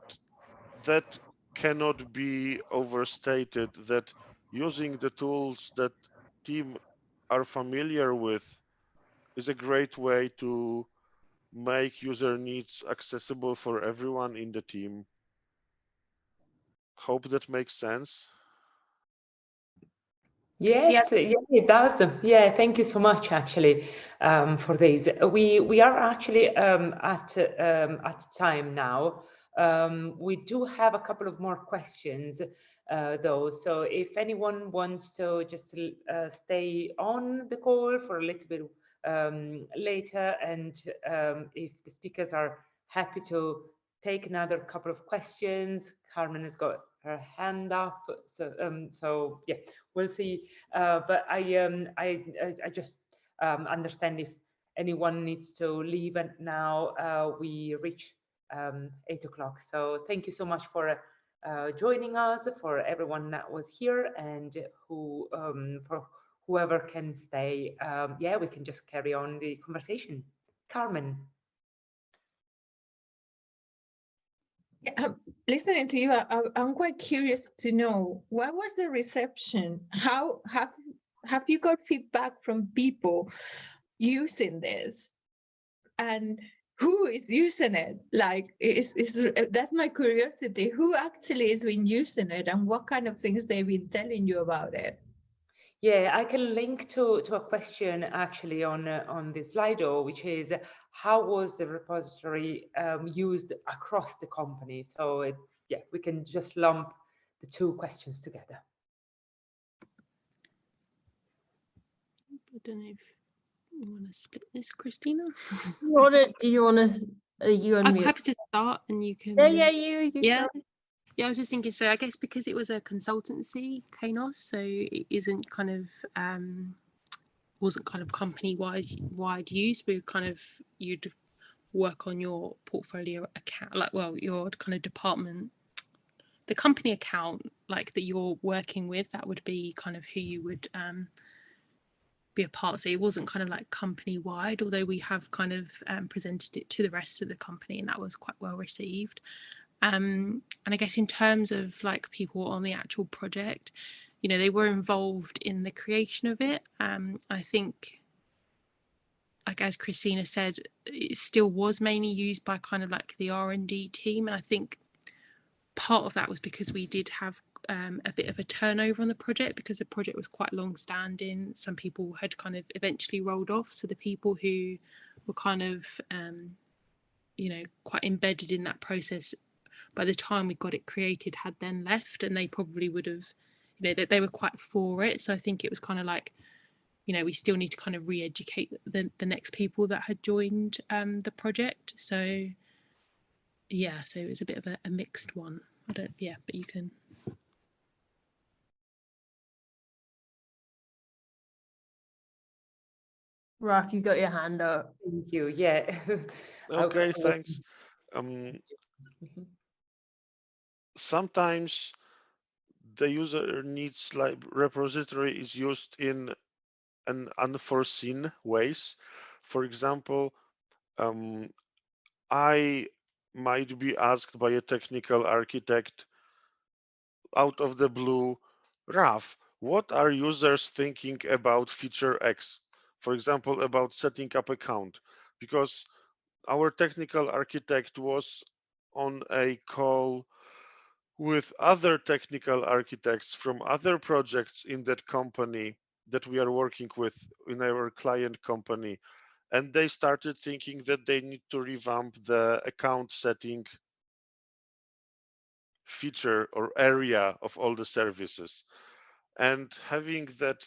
that cannot be overstated, that using the tools that team are familiar with is a great way to make user needs accessible for everyone in the team. Hope that makes sense. Yes, yeah, it does. Yeah, thank you so much actually for this. We are actually at time now. We do have a couple of more questions though. So if anyone wants to just stay on the call for a little bit later, and if the speakers are happy to take another couple of questions, Carmen has got her hand up. So yeah, we'll see. But I just understand if anyone needs to leave, and now we reach 8 o'clock. So thank you so much for joining us, for everyone that was here, and who for whoever can stay. Yeah, we can just carry on the conversation. Carmen. Yeah, listening to you, I'm quite curious to know, what was the reception? How have you got feedback from people using this, and who is using it? Like, that's my curiosity. Who actually has been using it, and what kind of things they've been telling you about it? Yeah, I can link to a question actually on the Slido, which is how was the repository used across the company? So it's, yeah, we can just lump the two questions together. I don't know if you want to split this, Christina. Do you want to? Are you I'm unmute? happy to start, and you can. Yeah, you. Yeah. Go. Yeah, I was just thinking, so I guess because it was a consultancy, Kainos, so it isn't kind of wasn't kind of company wide use. We kind of, you'd work on your portfolio account, like, well, your kind of department, the company account, like that you're working with, that would be kind of who you would be a part. So it wasn't kind of like company wide, although we have kind of presented it to the rest of the company, and that was quite well received. And I guess in terms of like people on the actual project, you know, they were involved in the creation of it. I think, like as Christina said, it still was mainly used by kind of like the R&D team. And I think part of that was because we did have a bit of a turnover on the project, because the project was quite long standing. Some people had kind of eventually rolled off. So the people who were kind of, you know, quite embedded in that process, by the time we got it created, had then left, and they probably would have, you know, they were quite for it. So I think it was kind of like, you know, we still need to kind of re-educate the next people that had joined the project. So yeah, so it was a bit of a mixed one. I don't, yeah, but you can. Raf, you got your hand up. Thank you. Yeah. Okay, thanks. Sometimes the user needs like repository is used in an unforeseen ways. For example, I might be asked by a technical architect out of the blue, Raf, what are users thinking about feature X? For example, about setting up account, because our technical architect was on a call with other technical architects from other projects in that company that we are working with in our client company. And they started thinking that they need to revamp the account setting feature or area of all the services. And having that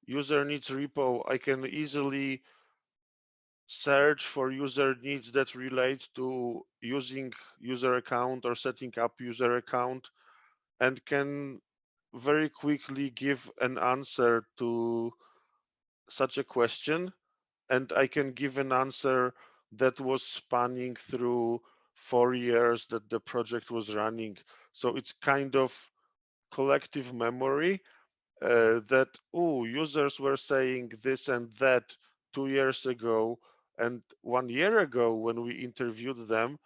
user needs repo, I can easily search for user needs that relate to using user account or setting up user account, and can very quickly give an answer to such a question, and I can give an answer that was spanning through 4 years that the project was running. So it's kind of collective memory that, oh, users were saying this and that 2 years ago, and 1 year ago when we interviewed them,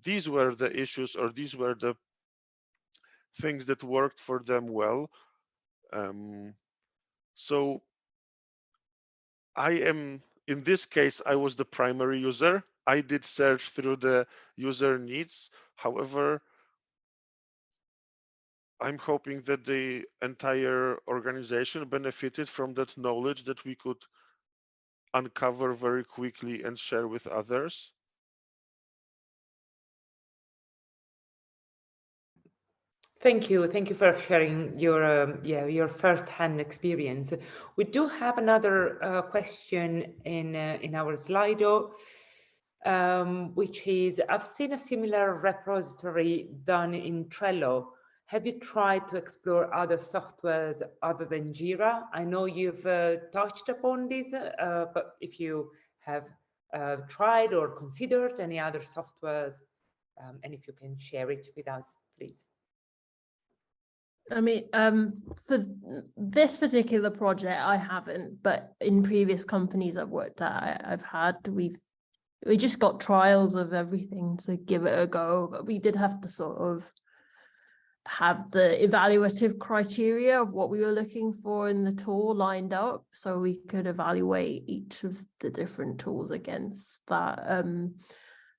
these were the issues or these were the things that worked for them well. So I am, in this case, I was the primary user. I did search through the user needs. However, I'm hoping that the entire organization benefited from that knowledge that we could uncover very quickly and share with others. Thank you for sharing your first-hand experience. We do have another question in our Slido, which is, I've seen a similar repository done in Trello. Have you tried to explore other softwares other than Jira? I know you've touched upon this, but if you have tried or considered any other softwares, and if you can share it with us, please. I mean, for this particular project, I haven't, but in previous companies I've worked at, I've had, we just got trials of everything to give it a go, but we did have to sort of have the evaluative criteria of what we were looking for in the tool lined up, so we could evaluate each of the different tools against that.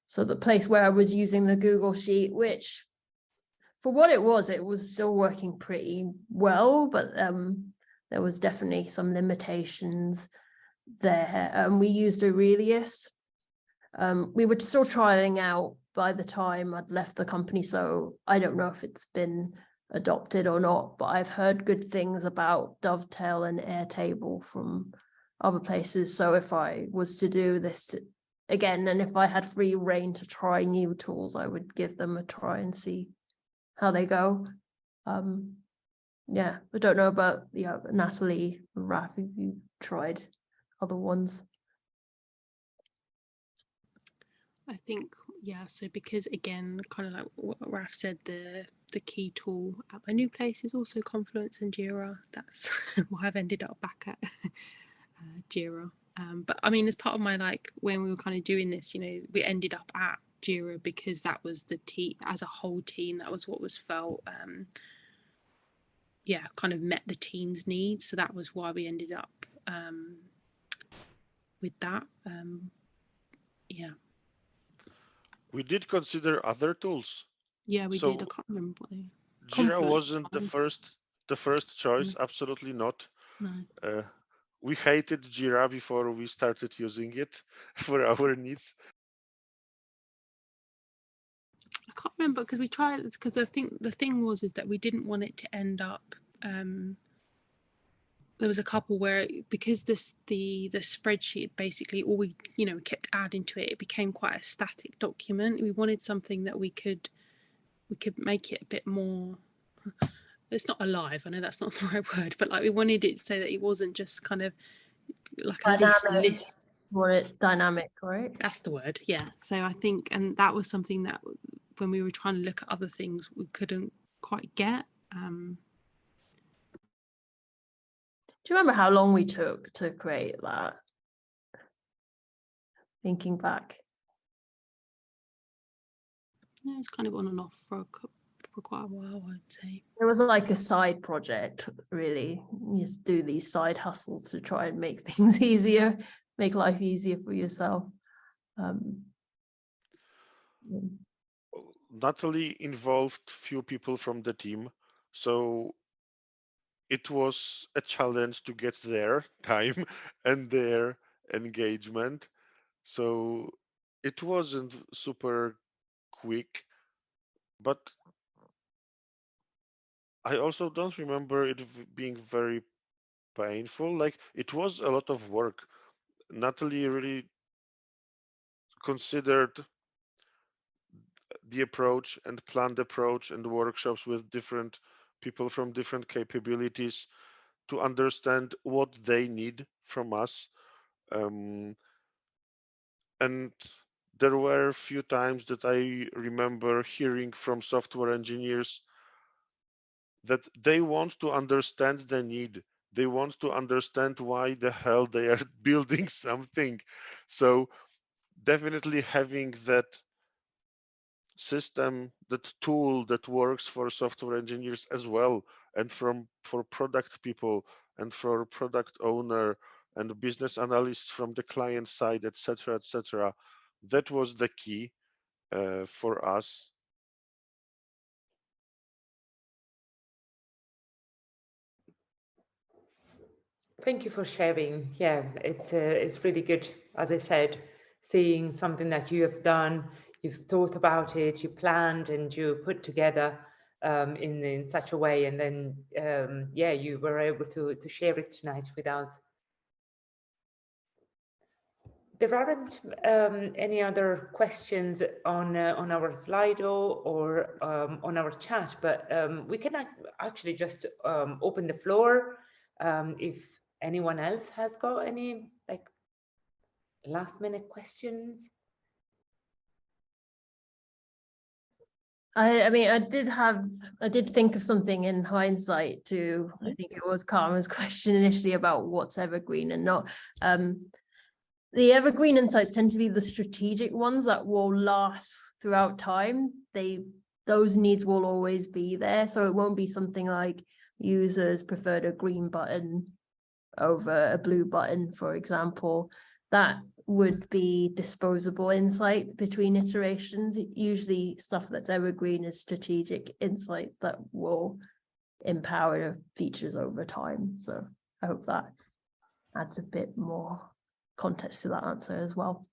So the place where I was using the Google Sheet, which for what it was still working pretty well, but there was definitely some limitations there. We used Aurelius. We were still trialing out by the time I'd left the company, so I don't know if it's been adopted or not, but I've heard good things about Dovetail and Airtable from other places. So if I was to do this again, and if I had free reign to try new tools, I would give them a try and see how they go. Yeah, I don't know about Natalie, Raf, if you tried other ones. I think, yeah, so because again, kind of like what Raf said, the key tool at my new place is also Confluence and Jira. That's why I've ended up back at Jira. But I mean, as part of my, like, when we were kind of doing this, we ended up at Jira because that was the team, as a whole team, that was what was felt, kind of met the team's needs. So that was why we ended up with that. We did consider other tools. Yeah, we So did. I can't remember what they. Jira Confluence wasn't the first choice. Absolutely not. No. We hated Jira before we started using it for our needs. I can't remember because we tried, because the thing was that we didn't want it to end up. There was a couple where, because the spreadsheet, basically all we kept adding to it, it became quite a static document. We wanted something that we could make it a bit more, it's not alive, I know that's not the right word, but like we wanted it so that it wasn't just kind of like a list. Want it dynamic, right? That's the word, yeah. So I think, and that was something that when we were trying to look at other things, we couldn't quite get. Do you remember how long we took to create that? Thinking back. Yeah, it's kind of on and off for quite a while, I'd say. It was like a side project, really. You just do these side hustles to try and make things easier, make life easier for yourself. Natalie involved few people from the team, so it was a challenge to get their time and their engagement. So it wasn't super quick, but I also don't remember it being very painful. Like, it was a lot of work. Natalie really considered the approach and planned approach and workshops with different people from different capabilities to understand what they need from us. And there were a few times that I remember hearing from software engineers that they want to understand the need. They want to understand why the hell they are building something. So definitely having that system, that tool that works for software engineers as well, and for product people and for product owner and business analysts from the client side, etc., etc. That was the key for us. Thank you for sharing. Yeah, it's really good, as I said, seeing something that you have done, you've thought about it, you planned and you put together in such a way, and then yeah, you were able to share it tonight with us. There aren't any other questions on our Slido or on our chat, but we can actually just open the floor if anyone else has got any like last minute questions. I mean, I did think of something in hindsight too. I think it was Karma's question initially about what's evergreen and not. The evergreen insights tend to be the strategic ones that will last throughout time. Those needs will always be there. So it won't be something like users preferred a green button over a blue button, for example. That would be disposable insight between iterations. Usually stuff that's evergreen is strategic insight that will empower features over time. So I hope that adds a bit more context to that answer as well.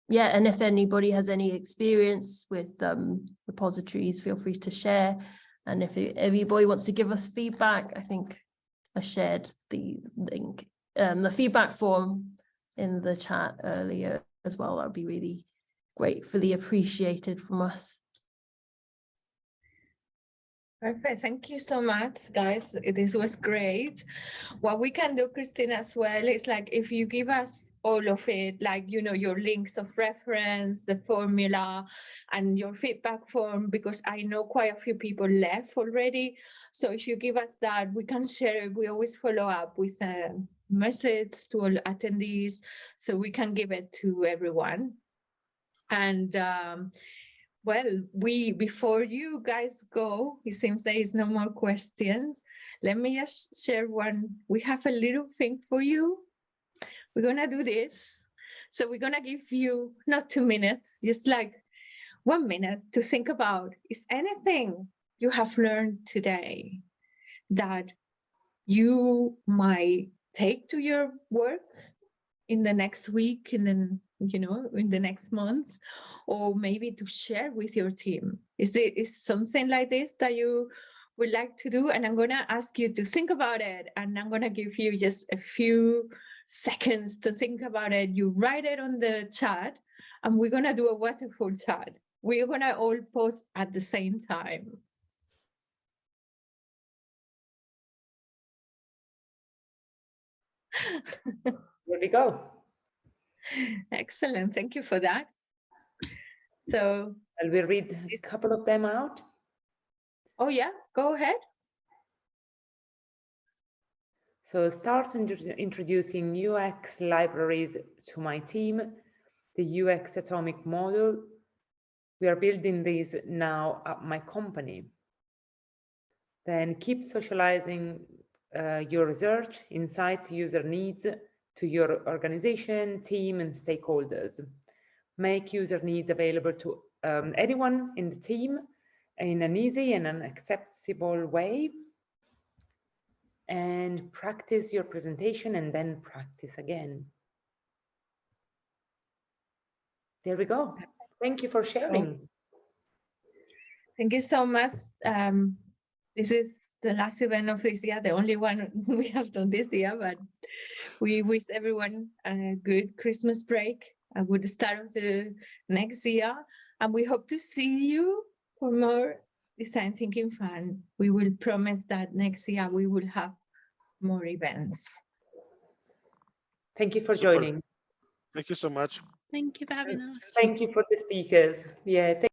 Yeah, and if anybody has any experience with repositories, feel free to share. And if everybody wants to give us feedback, I think I shared the link, the feedback form in the chat earlier as well. That would be really gratefully appreciated from us. Perfect. Thank you so much, guys. This was great. What we can do, Christina, as well, is like if you give us all of it, like, you know, your links of reference, the formula, and your feedback form, because I know quite a few people left already. So if you give us that, we can share it. We always follow up with a message to all attendees, so we can give it to everyone. And well, before you guys go, it seems there is no more questions. Let me just share one. We have a little thing for you. We're gonna do this. So we're gonna give you not 2 minutes, just like 1 minute to think about, is anything you have learned today that you might take to your work in the next week, in the next month, or maybe to share with your team? Is something like this that you would like to do? And I'm gonna ask you to think about it, and I'm gonna give you just a few seconds to think about it. You write it on the chat, and we're gonna do a waterfall chat. We're gonna all post at the same time. Here we go. Excellent. Thank you for that. So Shall we read a couple of them out? Oh yeah, go ahead. So start introducing UX libraries to my team, the UX atomic model. We are building these now at my company. Then keep socializing your research, insights, user needs to your organization, team, and stakeholders. Make user needs available to anyone in the team in an easy and an accessible way. And practice your presentation and then practice again. There we go. Thank you for sharing. Thank you so much. This is the last event of this year, the only one we have done this year, but we wish everyone a good Christmas break, a good start of the next year, and we hope to see you for more Design Thinking Fund, we will promise that next year we will have more events. Thank you for Super. joining. Thank you so much. Thank you for having us. Thank you for the speakers. Yeah.